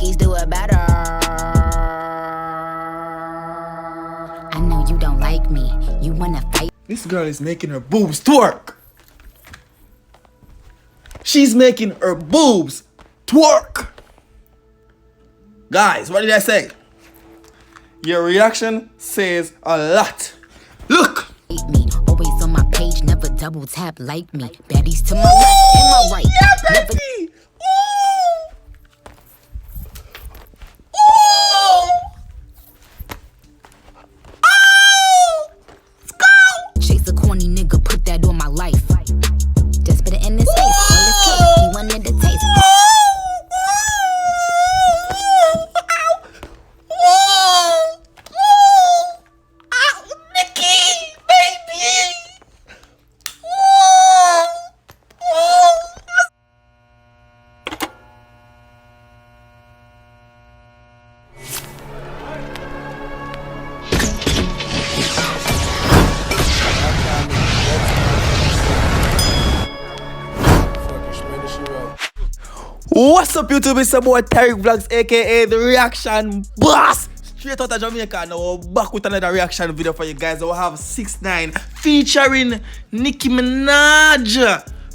Nicki's do it better. I know you don't like me. You wanna fight? This girl is making her boobs twerk. She's making her boobs twerk. Guys, what did I say? Your reaction says a lot. Look. Me. Always on my page, never double tap like me. Baddies to my left and my right. Yeah, baby. Chase a corny nigga, put that on my life. Just put it in his face, all his cake. He wanted to taste. Nicki, baby. What's up, YouTube? It's your boy Tyrekevlogs, aka the Reaction Boss. Straight out of Jamaica. Now we're back with another reaction video for you guys. I have 6ix9ine featuring Nicki Minaj.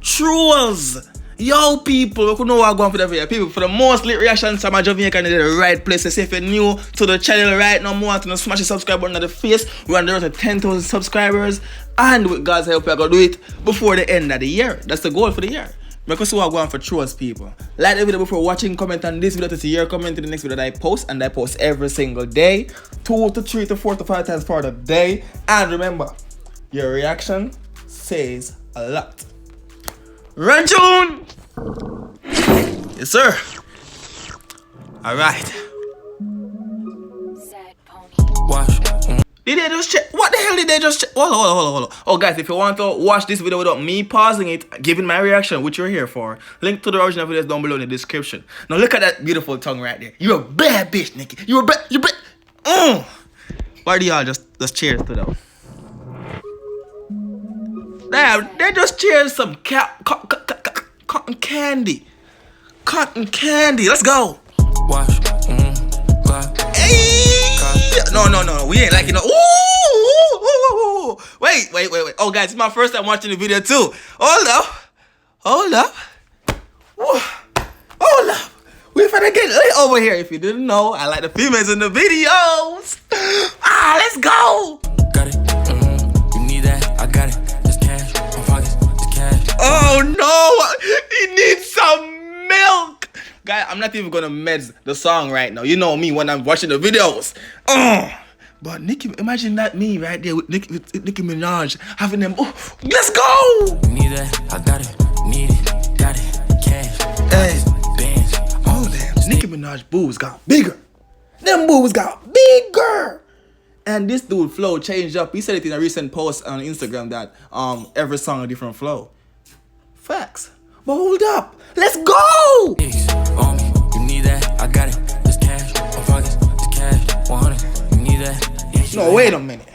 Trollz. Yo, people, we could know what going for the video. People, for the most lit reactions from Jamaica, in the right place. So if you're new to the channel right now, more to smash the subscribe button on the face. We're on the road to 10,000 subscribers, and with God's help, we're gonna do it before the end of the year. That's the goal for the year. Because we are going for Trollz, people. Like the video before watching, comment on this video to see your comment to the next video that I post, and I post every single day, 2 to 3 to 4 to 5 times for the day. And remember, your reaction says a lot. Run tune! Yes, sir. All right. Watch. Did they just check? What the hell did they just check? Hold on. Oh, guys, if you want to watch this video without me pausing it, giving my reaction, which you're here for, link to the original videos down below in the description. Now look at that beautiful tongue right there. You're a bad bitch, Nicki. You're a bad. Why do y'all just cheers to them? Damn, they just cheers some cotton candy. Cotton candy. Let's go. Watch. Hey. No. We ain't like, you know. Ooh. Wait. Oh, guys, it's my first time watching the video too. Hold up. We finna get lit over here. If you didn't know, I like the females in the videos. Let's go. Got it. You need that? I got it. Just cash. My pockets. Just cash. Oh no! He needs some milk. Guys, I'm not even gonna meds the song right now. You know me when I'm watching the videos. But Nicki, imagine that me right there with Nicki Minaj having them. Oh, let's go! Need that, I got it. Need it, got it. Cash. Hey. Bands. Oh damn, Nicki Minaj boobs got bigger. Them boobs got bigger. And this dude flow changed up. He said it in a recent post on Instagram that every song a different flow. Facts. But hold up, let's go! You need that, I got it. Just cash, my pockets, just cash, 100. You need that. No, wait a minute.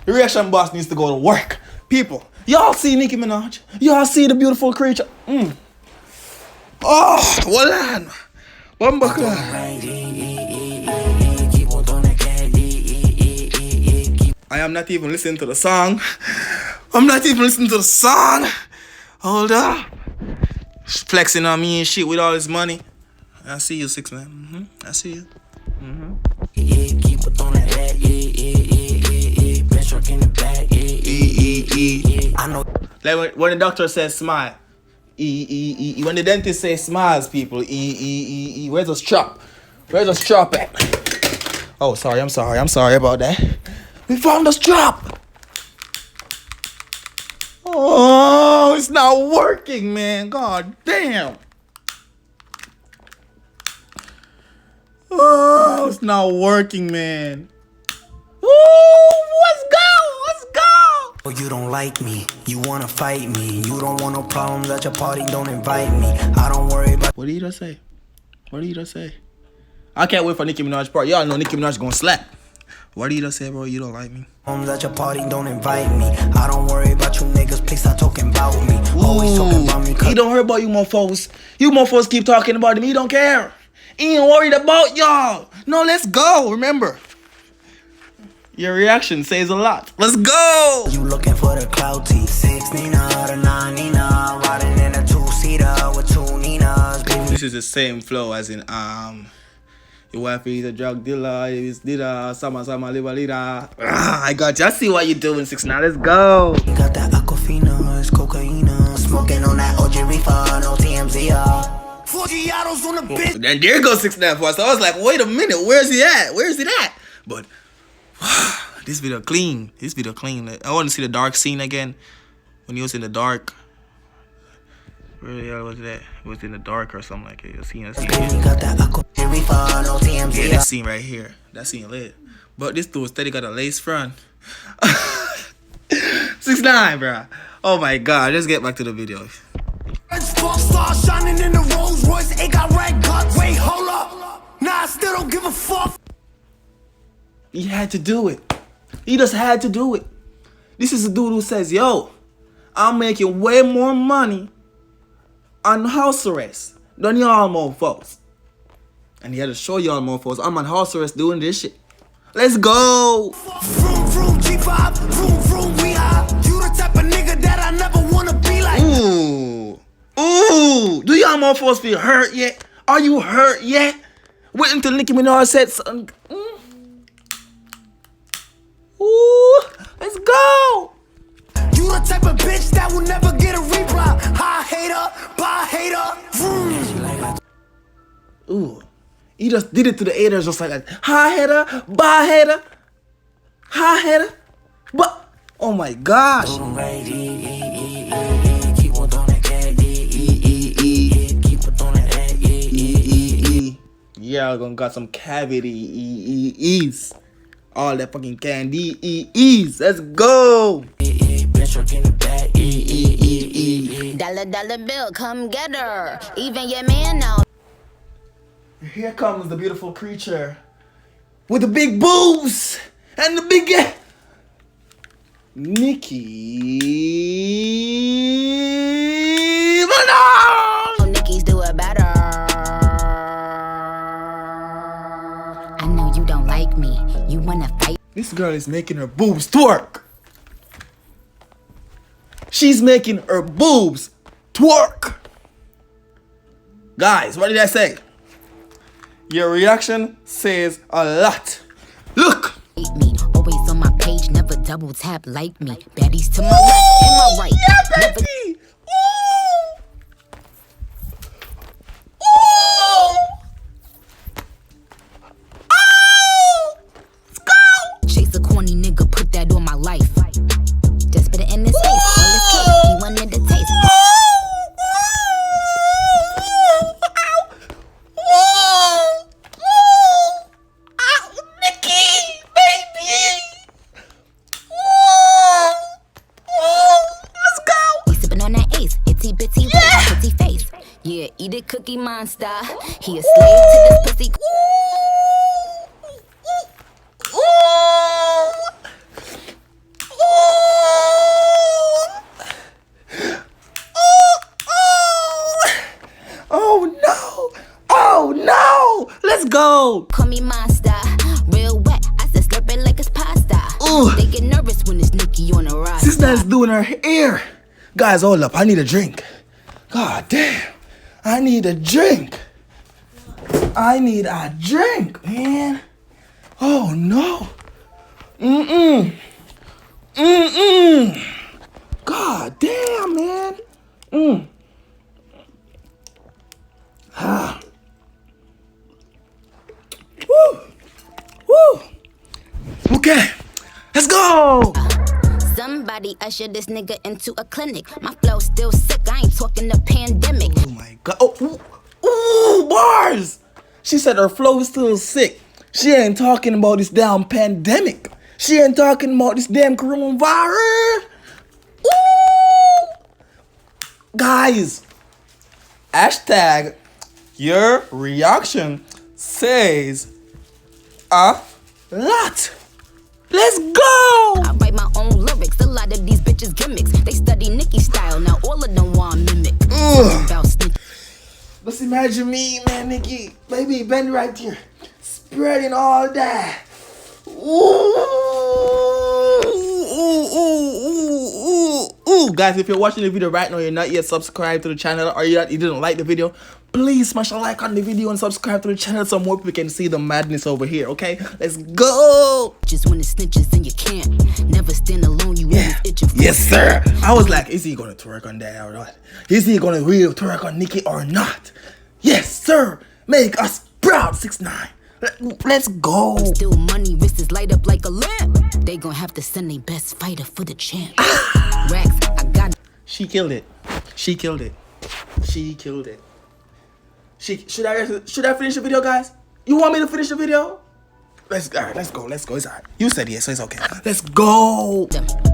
The reaction boss needs to go to work. People, y'all see Nicki Minaj? Y'all see the beautiful creature? Oh, well on. I am not even listening to the song. Hold up. Flexing on me and shit with all his money. I see you, 6ix9ine. I see you. Keep it on the head. Best truck in the back. I know. Like when the doctor says smile. When the dentist says smiles, people. Where's the strap? Where's the strap at? Oh, sorry. I'm sorry about that. We found the strap. Oh, it's not working, man. God damn. Oh, it's not working, man. Woo, let's go. You don't like me, you wanna fight me. You don't want no problems at your party, don't invite me. I don't worry about. What did you just say? I can't wait for Nicki Minaj part. Y'all know Nicki Minaj gonna slap. What did you just say, bro? You don't like me? At your party, don't invite me. I don't worry about you niggas, please stop talking about me. Always talking about me. He don't hear about you mofos. You mofos keep talking about him, he don't care. He ain't worried about y'all. No, let's go. Remember, your reaction says a lot. Let's go. You looking for the clouty 6ix9ine or 9ine, riding in a two-seater with two Ninas, baby. This is the same flow as in your wife is a drug dealer, is dealer, sama liver leader. I got you. I see what you're doing, 6ix9ine. Let's go. You got that aquafina, it's cocaine, smoking on that OG reefer, no TMZ. 40 autos on the bitch. And there goes 6ix9ine for us. So I was like, wait a minute, where's he at? Where's it at? But this video clean. This video clean. I want to see the dark scene again. When he was in the dark. Where the hell was that? It was in the dark or something like it. You see, you got that aquafina, no TMZ. yeah, that scene right here. That scene lit. But this dude steady got a lace front. 6ix9ine, bro. Oh my god. Let's get back to the video. Star shining in the Rolls Royce, it got red guts. Wait, hold up. Nah, I still don't give a fuck. He had to do it. He just had to do it. This is a dude who says, yo, I'm making way more money on house arrest than y'all mofos. And he had to show y'all mofos, I'm on house arrest doing this shit. Let's go. Vroom, vroom, G5, vroom, vroom, we high. You the type of nigga that I never wanna be like. Ooh. Ooh. Do y'all mofos feel hurt yet? Are you hurt yet? Wait until Nicki Minaj said something. Ooh. Let's go. You the type of bitch that will never get a reply. Hi hater, bye hater. Vroom. Ooh. He just did it to the haters just like that. Hi hater, bye hater. Hi hater. But oh my gosh. Yeah, I'm gonna got some cavity. All that fucking candy. Let's go. Dollar bill, come get her. Even your man now. Here comes the beautiful creature with the big boobs and the big Nicki Minaj. Nicki's do it better. I know you don't like me. You wanna fight? This girl is making her boobs twerk. She's making her boobs twerk. Guys, what did I say? Your reaction says a lot. Look. Hate me. Always on my page, never double tap like me. Baddies to my left and my right. Yeah, Never baby. Ooh. Ooh. Oh. Let's go. chase a corny nigga, put that on my life. Just put it in his face. All his cake, he wanted the taste. Yeah, eat it, Cookie Monster. He a slave to this pussy. Oh no! Oh no! Let's go! Call me Monster. Real wet. I said slurp it like it's pasta. Ooh. They get nervous when it's Nicki on the roster. 6ix9ine's doing her hair. Guys, hold up. I need a drink. God damn. I need a drink. I need a drink, man. Oh no. God damn, man. Ah. Woo. Woo. Okay. Let's go. Somebody usher this nigga into a clinic. My flow still sick. I ain't talking the pandemic. Oh my god. Oh, ooh, bars. She said her flow is still sick. She ain't talking about this damn pandemic. She ain't talking about this damn coronavirus. Ooh. Guys, hashtag your reaction says a lot. Let's go. I write my own lyrics. A lot of these bitches gimmicks. They study Nicki style. Now all of them want mimic. About sneak. Just imagine me, man, Nicki. Baby, bend right here. Spreading all that. Ooh. Guys, if you're watching the video right now, you're not yet subscribed to the channel, or you didn't like the video, please smash a like on the video and subscribe to the channel so more people can see the madness over here, okay? Let's go! Just when it snitches and you can't. Never stand alone, you always itching for. Yes, sir. I was like, is he gonna twerk on that or not? Is he gonna really twerk on Nicki or not? Yes, sir. Make us proud, 6ix9ine. Let's go. Still money, wrist is light up like a lamp. They gon' have to send their best fighter for the champ. Racks, I got. She killed it. She killed it. She killed it. Should I finish the video, guys? You want me to finish the video? Let's go. Let's go. It's alright. You said yes, so it's okay. Let's go.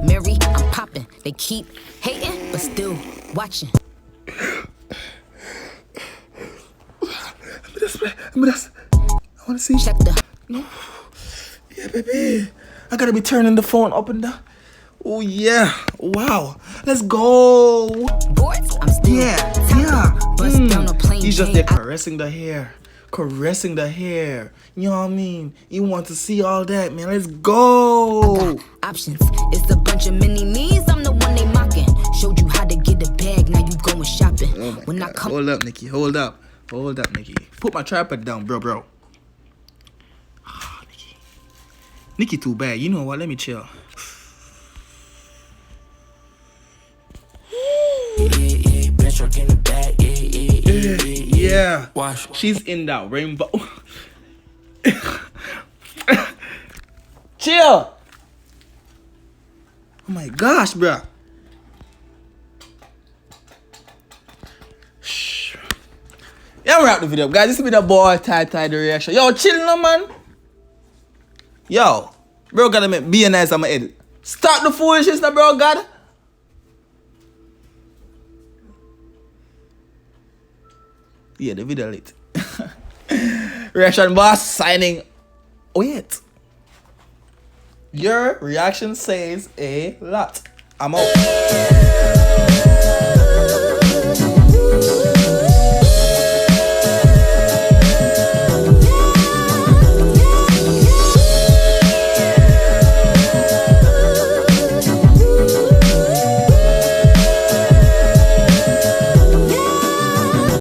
Mary, I'm popping. They keep hating, but still watching. I wanna see. Check the. No. Yeah, baby. I gotta be turning the phone up and down. Oh yeah. Wow. Let's go. Boards, I'm still. Yeah. Bust down a plane. He's just there caressing the hair. Caressing the hair. You know what I mean? You want to see all that, man. Let's go. Options. It's a bunch of mini me's. I'm the one they mocking. Showed you how to get a bag. Now you going shopping. Oh my when God. I come. Hold up, Nicki. Hold up, Nicki. Put my tripod down, bro. Nicki too bad. You know what? Let me chill. Yeah. Wash. She's in that rainbow. Chill. Oh my gosh, bro. Shh. Yeah, I'm wrap the video up, guys. This has been a boy Ty the reaction. Yo, chill no, man. Yo, bro, gotta be nice on my edit. Stop the foolishness now, bro, God. Yeah, the video lit. Reaction boss signing. Wait. Your reaction says a lot. I'm out.